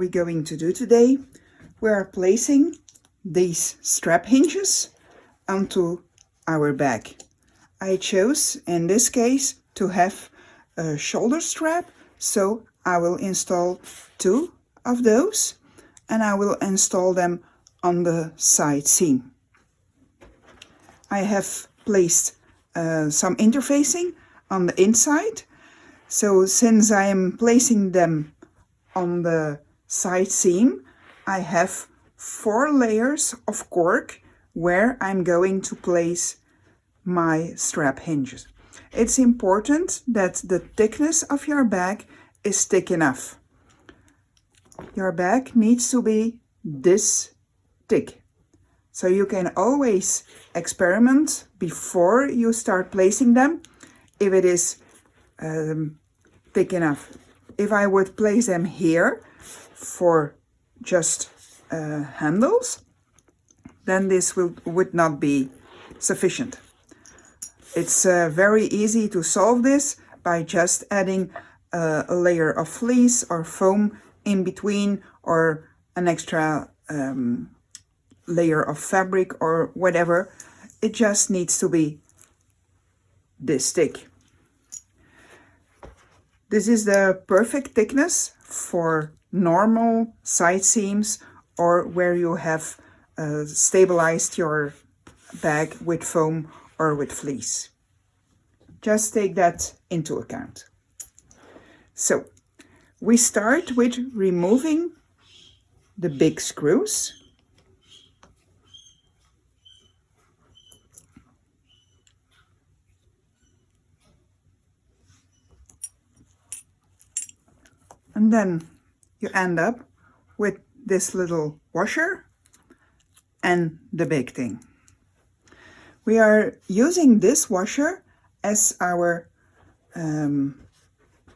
we going to do today? We are placing these strap hinges onto our bag. I chose in this case to have a shoulder strap, so I will install 2 of those and I will install them on the side seam. I have placed some interfacing on the inside, so since I am placing them on the side seam, I have 4 layers of cork where I'm going to place my strap hinges. It's important that the thickness of your bag is thick enough. Your bag needs to be this thick. So you can always experiment before you start placing them if it is thick enough. If I would place them here for just handles, then this would not be sufficient. It's very easy to solve this by just adding a layer of fleece or foam in between, or an extra layer of fabric or whatever. It just needs to be this thick. This is the perfect thickness for normal side seams or where you have stabilized your bag with foam or with fleece. Just take that into account. So we start with removing the big screws. And then you end up with this little washer and the big thing. We are using this washer as our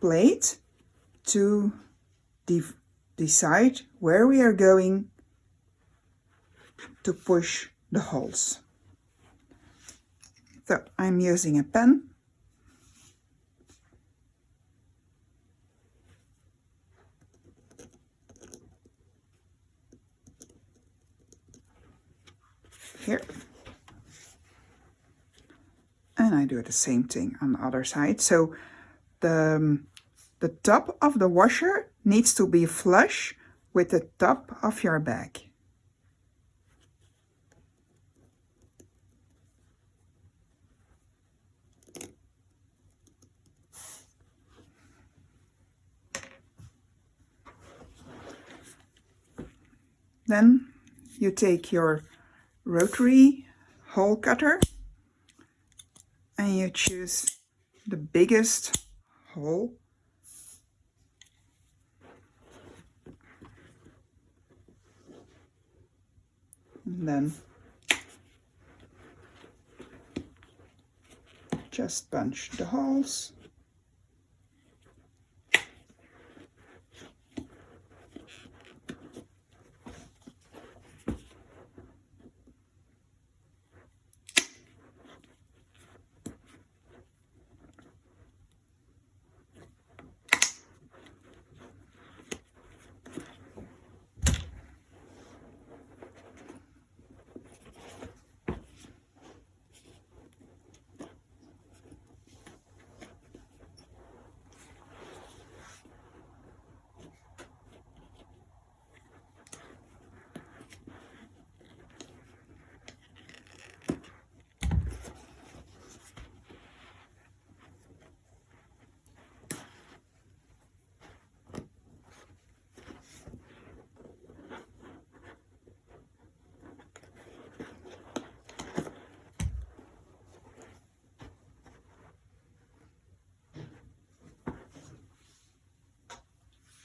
plate to decide where we are going to push the holes. So I'm using a pen. Here. And I do the same thing on the other side. So the top of the washer needs to be flush with the top of your bag. Then you take your rotary hole cutter and you choose the biggest hole. And then just punch the holes.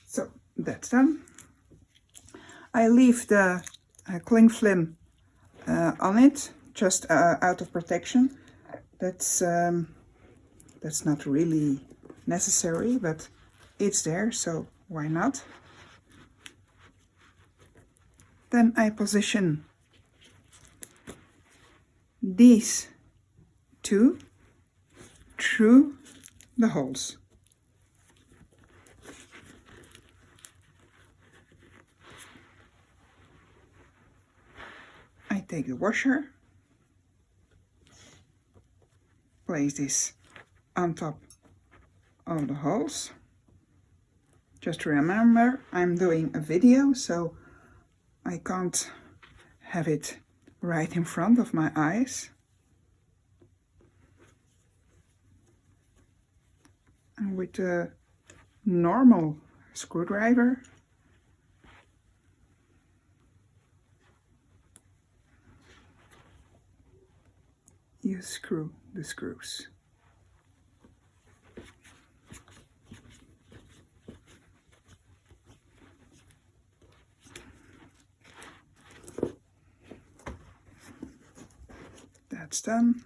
So that's done. I leave the cling film on it, just out of protection. That's not really necessary, but it's there, so why not? Then I position these 2 through the holes. take the washer, place this on top of the holes. Just remember, I'm doing a video, so I can't have it right in front of my eyes. And with a normal screwdriver, you screw the screws. That's done.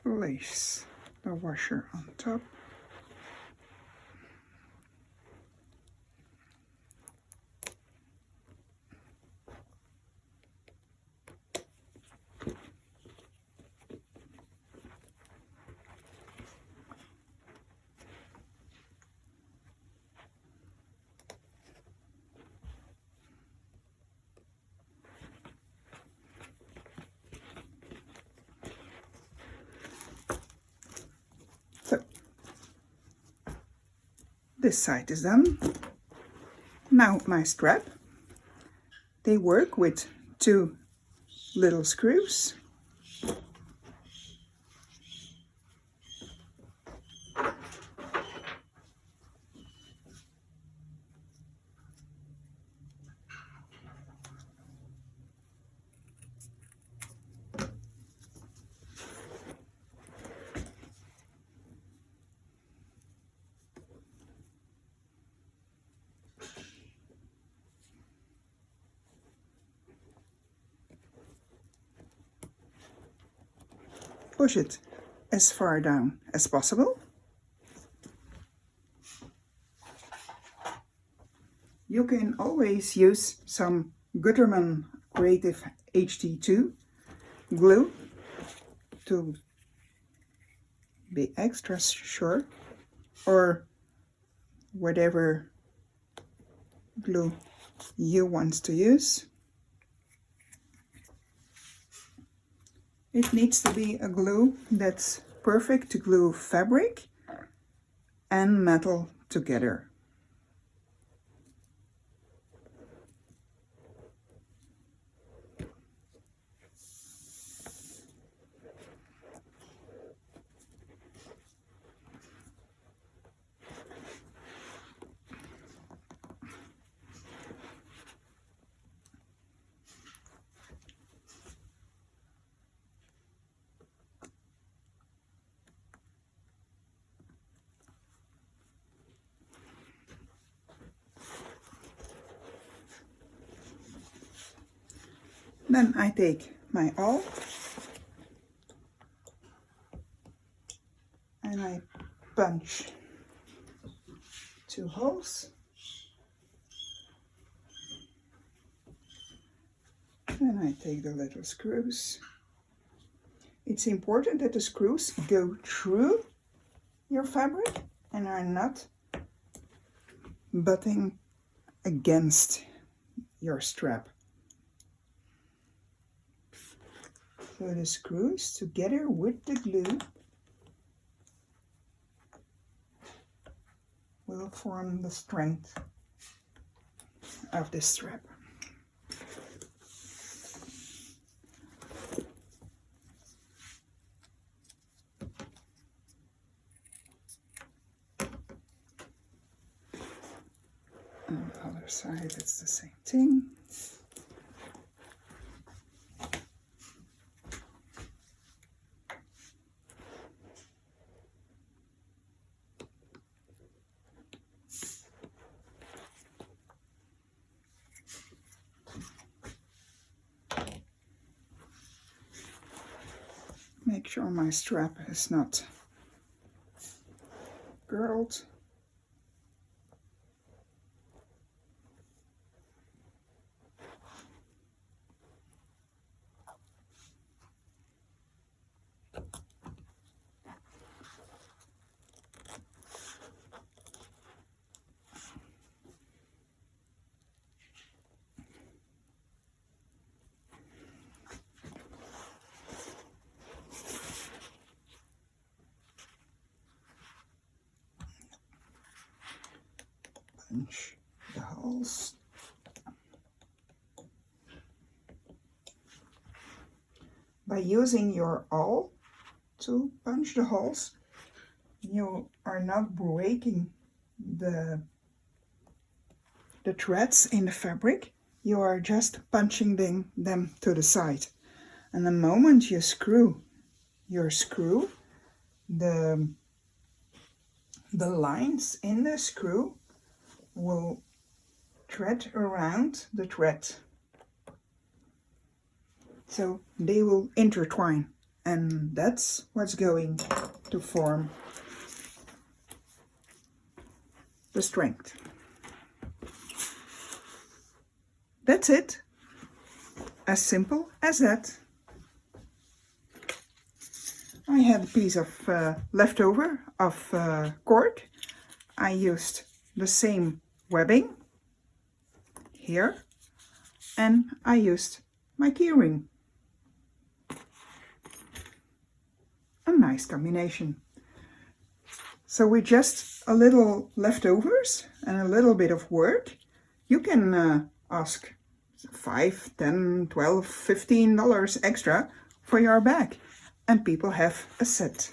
Place the washer on top. So, this side is done. Now my strap. They work with 2 little screws. Push it as far down as possible. You can always use some Gutterman Creative HT2 glue to be extra sure, or whatever glue you want to use. It needs to be a glue that's perfect to glue fabric and metal together. Then I take my awl and I punch 2 holes. Then I take the little screws. It's important that the screws go through your fabric and are not butting against your strap. So the screws together with the glue will form the strength of the strap. On the other side, it's the same thing. make sure my strap is not girdled. Punch the holes. By using your awl to punch the holes, you are not breaking the threads in the fabric. You are just punching them to the side. And the moment you screw your screw, the lines in the screw will thread around the thread. So they will intertwine, and that's what's going to form the strength. That's it. As simple as that. I had a piece of leftover of cord. I used the same webbing here, and I used my keyring. A nice combination. So with just a little leftovers and a little bit of work, you can ask $5, $10, $12, $15 extra for your bag, and people have a set.